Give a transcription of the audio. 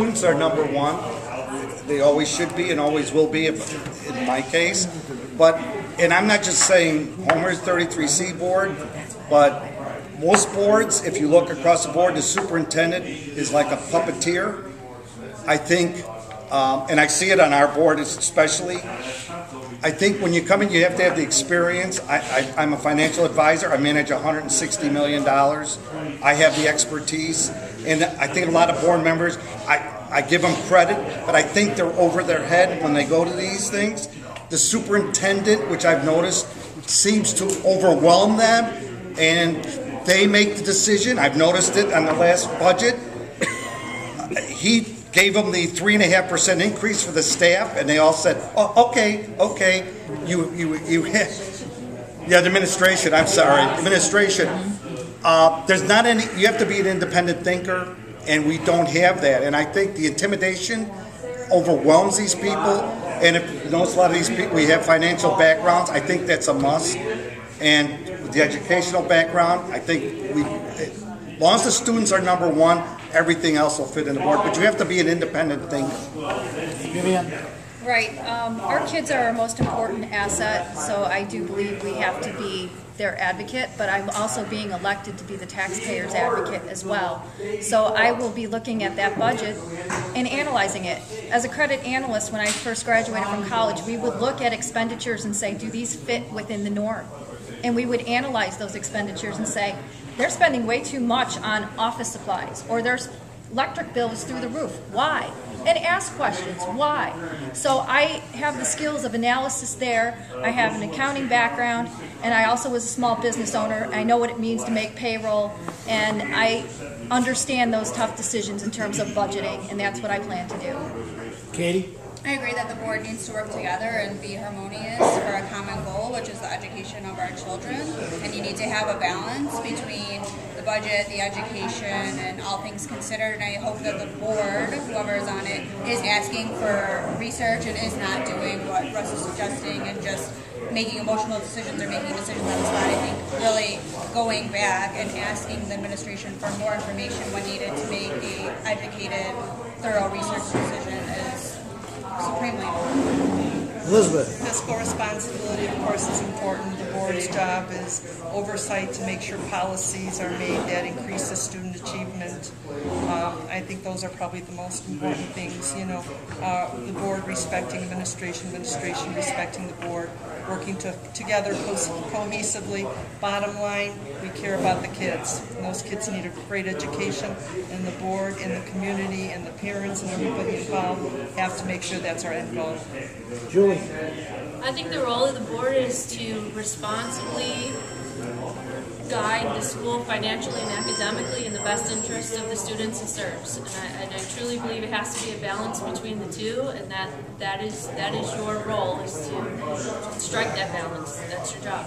students are number one. They always should be and always will be in my case. But, and I'm not just saying Homer's 33C board, but most boards, if you look across the board, the superintendent is like a puppeteer. I think, and I see it on our board especially, I think when you come in, you have to have the experience. I'm a financial advisor. I manage $160 million. I have the expertise. And I think a lot of board members, I give them credit, but I think they're over their head when they go to these things. The superintendent, which I've noticed, seems to overwhelm them, and they make the decision. I've noticed it on the last budget. He gave them the 3.5% increase for the staff, and they all said, "Oh, okay, the administration. I'm sorry, administration." There's not any. You have to be an independent thinker, and we don't have that. And I think the intimidation overwhelms these people. And if you notice, a lot of these people, we have financial backgrounds. I think that's a must. And with the educational background, I think as long as the students are number one, everything else will fit in the board. But you have to be an independent thinker. Right. Our kids are our most important asset, so I do believe we have to be their advocate, but I'm also being elected to be the taxpayer's advocate as well. So I will be looking at that budget and analyzing it. As a credit analyst, when I first graduated from college, we would look at expenditures and say, do these fit within the norm? And we would analyze those expenditures and say, they're spending way too much on office supplies, or their electric bill is through the roof. Why? And ask questions. Why? So I have the skills of analysis there. I have an accounting background, and I also was a small business owner. I know what it means to make payroll, and I understand those tough decisions in terms of budgeting, and that's what I plan to do. Katie? I agree that the board needs to work together and be harmonious for a common goal, which is the education of our children. And you need to have a balance between the budget, the education, and all things considered. And I hope that the board, whoever is on it, is asking for research and is not doing what Russ is suggesting and just making emotional decisions or making decisions on the spot. I think really going back and asking the administration for more information when needed to make a educated, thorough research decision is supremely important. Elizabeth? Fiscal responsibility, of course, is important. The board's job is oversight to make sure policies are made that increase the student achievement. I think those are probably the most important things. You know, the board respecting administration respecting the board, working together cohesively. Bottom line, we care about the kids. And those kids need a great education, and the board and the community and the parents and everybody involved have to make sure that's our end goal. Julie? I think the role of the board is to responsibly guide the school financially and academically in the best interest of the students it serves. And I truly believe it has to be a balance between the two, and that is your role, is to strike that balance. That's your job.